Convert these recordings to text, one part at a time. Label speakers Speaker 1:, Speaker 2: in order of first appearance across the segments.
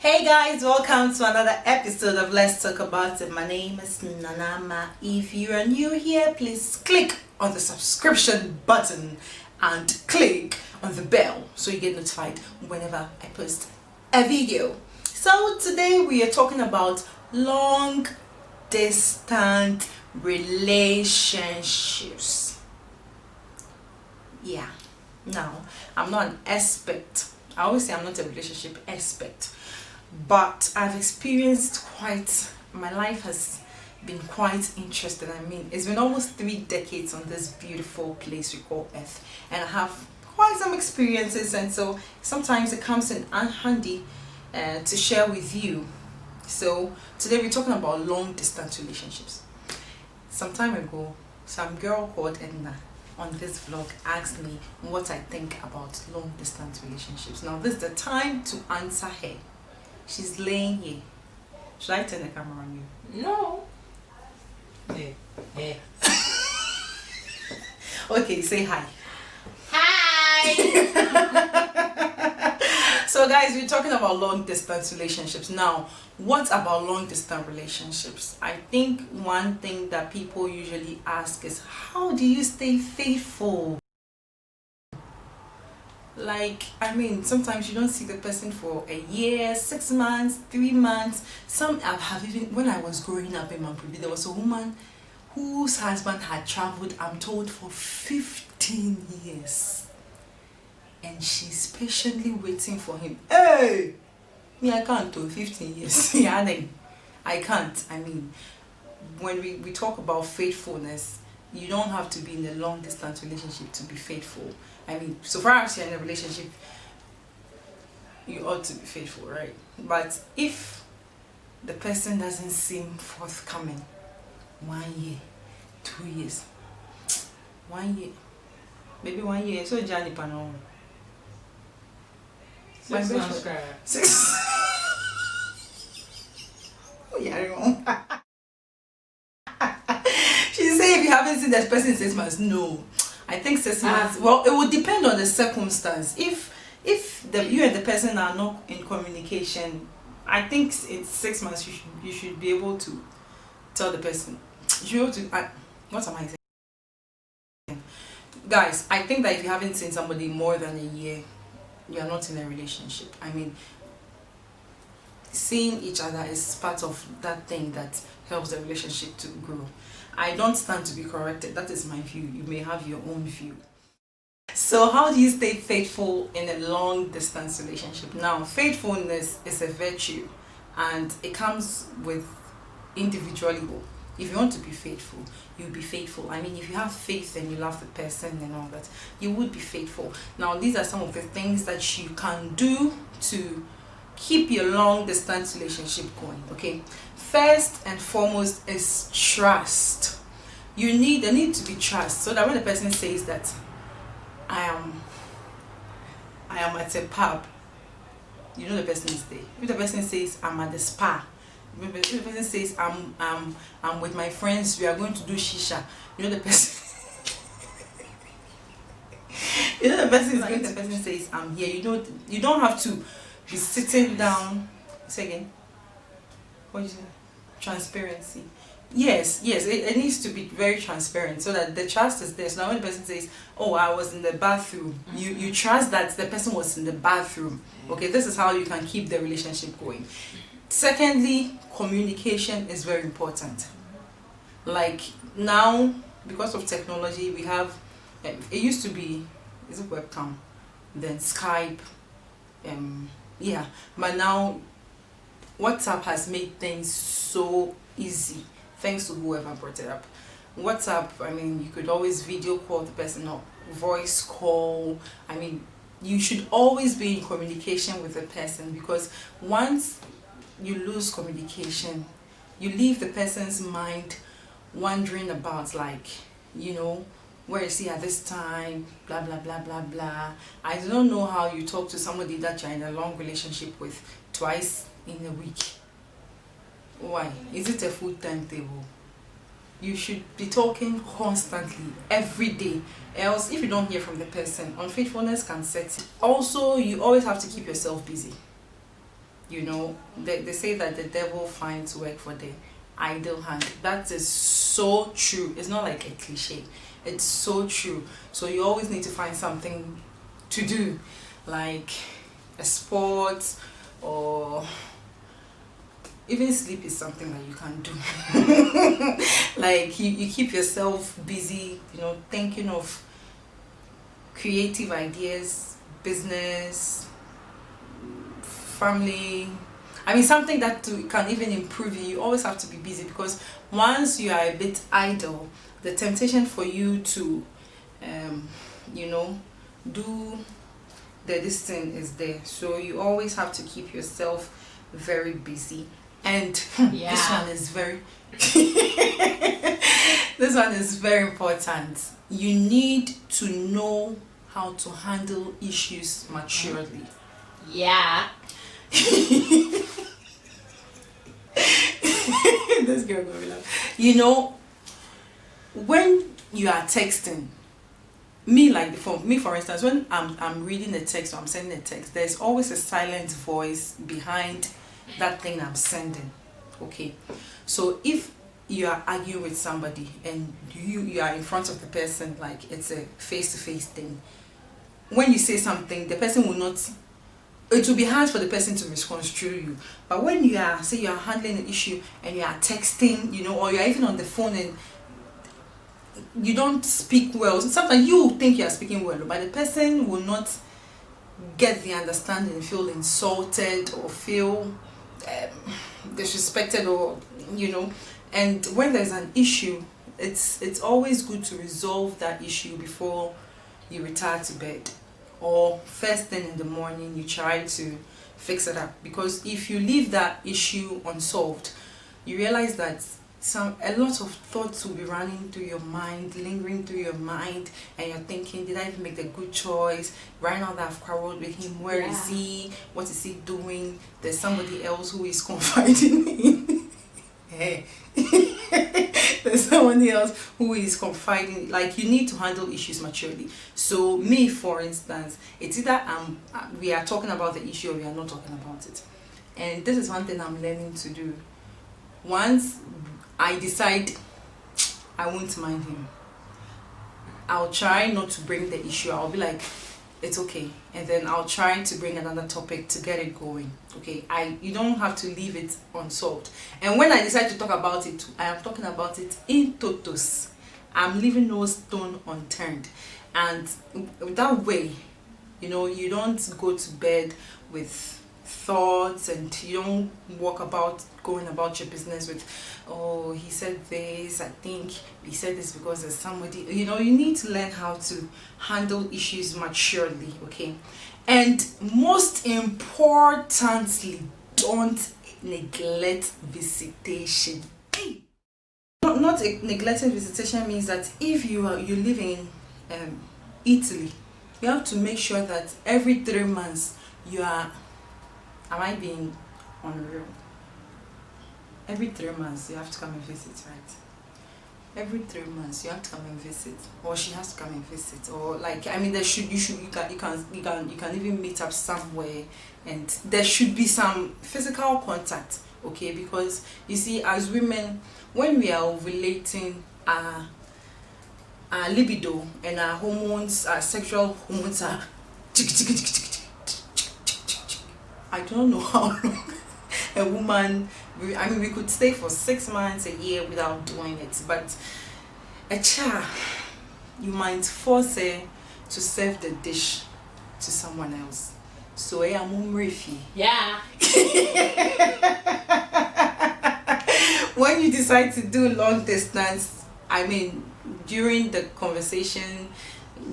Speaker 1: Hey guys, welcome to another episode of Let's Talk About It. My name is Nanama. If you are new here, please click on the subscription button and click on the bell so you get notified whenever I post a video. So today we are talking about long distance relationships. Yeah, now I'm not an expert. I always say I'm not a relationship expert, but I've experienced my life has been quite interesting. I mean, it's been almost 3 decades on this beautiful place we call Earth, and I have quite some experiences, and so sometimes it comes in handy to share with you. So today we're talking about long distance relationships. Some time ago, some girl called Edna on this vlog asked me what I think about long distance relationships. Now this is the time to answer her. She's laying here. Should I turn the camera on you?
Speaker 2: No. Hey.
Speaker 1: Okay, say hi.
Speaker 2: Hi.
Speaker 1: So guys, we're talking about long distance relationships. Now, what about long distance relationships? I think one thing that people usually ask is, how do you stay faithful? Like, I mean, sometimes you don't see the person for a year, 6 months, 3 months. Some have even, when I was growing up in Mampridi, there was a woman whose husband had traveled, I'm told, for 15 years. And she's patiently waiting for him. Hey! Me, I can't do 15 years. Yeah, I can't. I mean, when we talk about faithfulness, you don't have to be in a long distance relationship to be faithful. I mean, so far as you're in a relationship, you ought to be faithful, right? But if the person doesn't seem forthcoming, 1 year, 2 years, 1 year, maybe 1 year, so Johnny Pano.
Speaker 2: 6 months.
Speaker 1: 6. Oh, yeah, wrong. She say if you haven't seen that person in 6 months, no. I think 6 months. Well, it would depend on the circumstance. If you and the person are not in communication, I think it's 6 months. You should be able to tell the person. You should be able to. What am I saying? Guys, I think that if you haven't seen somebody more than a year, you are not in a relationship. I mean, seeing each other is part of that thing that helps the relationship to grow. I don't stand to be corrected. That is my view. You may have your own view. So how do you stay faithful in a long distance relationship? Now, faithfulness is a virtue and it comes with individually. If you want to be faithful, you'll be faithful. I mean, if you have faith and you love the person and all that, you would be faithful. Now, these are some of the things that you can do to keep your long distance relationship going. Okay, first and foremost is trust. There need to be trust, so that when the person says that I am at a pub, you know the person is there. If the person says I'm at the spa, if the person says I'm with my friends, we are going to do shisha, you know the person you know the person is going. The person says I'm here. You don't have to be sitting down. Say again. What is it? Transparency. Yes, it needs to be very transparent so that the trust is there. So now when the person says, oh, I was in the bathroom, you trust that the person was in the bathroom. Okay, this is how you can keep the relationship going. Secondly, communication is very important. Like now, because of technology, we have, it used to be, is it webcam, then Skype, yeah, but now WhatsApp has made things so easy, thanks to whoever brought it up. WhatsApp, I mean, you could always video call the person or voice call. I mean, you should always be in communication with the person, because once you lose communication, you leave the person's mind wondering about, like, you know, where is he at this time, blah blah blah blah blah. I don't know how you talk to somebody that you're in a long relationship with twice in a week. Why? Is it a full timetable? You should be talking constantly every day, else if you don't hear from the person, unfaithfulness can set in. Also, you always have to keep yourself busy. You know, they say that the devil finds work for the idle hand. That is so true. It's not like a cliche. It's so true. So you always need to find something to do, like a sport, or even sleep is something that you can do. Like you keep yourself busy, you know, thinking of creative ideas, business, family. I mean, something that can even improve you. You always have to be busy, because once you are a bit idle, the temptation for you to you know, do this thing is there. So you always have to keep yourself very busy. And this one is very this one is very important. You need to know how to handle issues maturely.
Speaker 2: Yeah.
Speaker 1: This girl go laugh. You know, when you are texting, for instance, when I'm reading a text or I'm sending a text, there's always a silent voice behind that thing I'm sending. Okay, so if you are arguing with somebody and you are in front of the person, like it's a face-to-face thing, when you say something, the person will not, it will be hard for the person to misconstrue you. But when you are, say you are handling an issue and you are texting, you know, or you are even on the phone and you don't speak well, sometimes you think you are speaking well, but the person will not get the understanding, feel insulted or feel disrespected, or you know. And when there's an issue, it's always good to resolve that issue before you retire to bed, or first thing in the morning you try to fix it up. Because if you leave that issue unsolved, you realize that a lot of thoughts will be running through your mind, lingering through your mind, and you're thinking, did I even make the good choice? Right now that I've quarreled with him, where is he? What is he doing? There's somebody else who is confiding in. Hey. There's somebody else who is confiding. Like, you need to handle issues maturely. So me, for instance, it's either we are talking about the issue or we are not talking about it. And this is one thing I'm learning to do. Once I decide I won't mind him, I'll try not to bring the issue. I'll be like, it's okay, and then I'll try to bring another topic to get it going. Okay, you don't have to leave it unsolved. And when I decide to talk about it, I am talking about it in totus. I'm leaving no stone unturned. And that way, you know, you don't go to bed with thoughts, and you don't going about your business with, oh, he said this, I think he said this because there's somebody, you know. You need to learn how to handle issues maturely. Okay, and most importantly, don't neglect visitation. Not neglecting visitation means that if you live in Italy, you have to make sure that every 3 months you are, am I being unreal? Every 3 months you have to come and visit, right? Every 3 months you have to come and visit, or she has to come and visit, or like, I mean, you can even meet up somewhere, and there should be some physical contact. Okay, because you see, as women, when we are ovulating, our libido and our hormones, our sexual hormones are, I don't know how long a woman, I mean, we could stay for 6 months, a year without doing it, but a child, you might force her to serve the dish to someone else. So I'm refi.
Speaker 2: Yeah.
Speaker 1: When you decide to do long distance, I mean, during the conversation,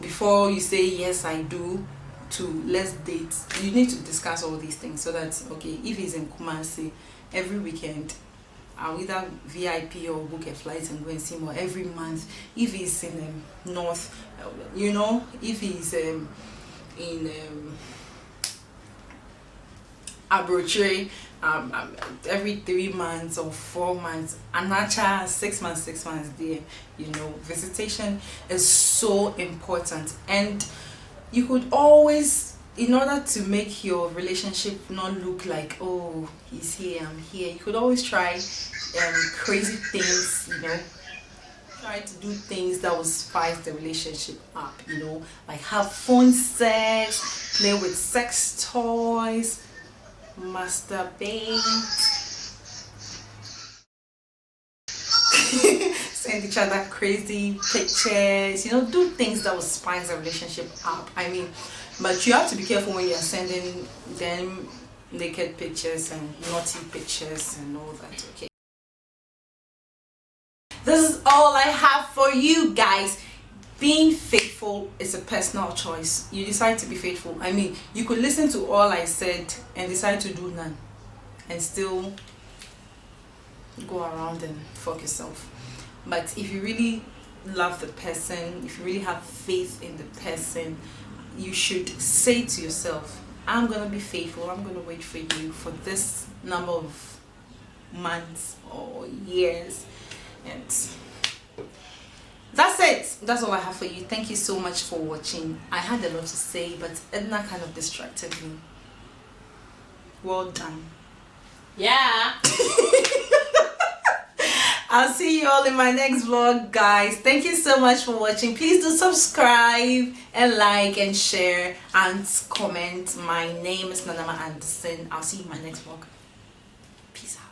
Speaker 1: before you say yes I do to let's date, you need to discuss all these things, so that, okay, if he's in Kumasi every weekend, I'll either VIP or book a flight and go and see him, or every month if he's in north, you know, if he's in Abroche, every 3 months or 4 months, and actually 6 months there, you know. Visitation is so important, and you could always in order to make your relationship not look like, oh, he's here, I'm here, you could always try crazy things, try to do things that will spice the relationship up, like have fun sex, play with sex toys, masturbate, send each other crazy pictures, do things that will spice the relationship up. But you have to be careful when you're sending them naked pictures and naughty pictures and all that, okay? This is all I have for you guys. Being faithful is a personal choice. You decide to be faithful. You could listen to all I said and decide to do none and still go around and fuck yourself. But if you really love the person, if you really have faith in the person, you should say to yourself, I'm gonna be faithful, I'm gonna wait for you for this number of months or years. And that's it. That's all I have for you. Thank you so much for watching. I had a lot to say, but Edna kind of distracted me. Well done.
Speaker 2: Yeah.
Speaker 1: I'll see you all in my next vlog, guys. Thank you so much for watching. Please do subscribe and like and share and comment. My name is Nanama Anderson. I'll see you in my next vlog. Peace out.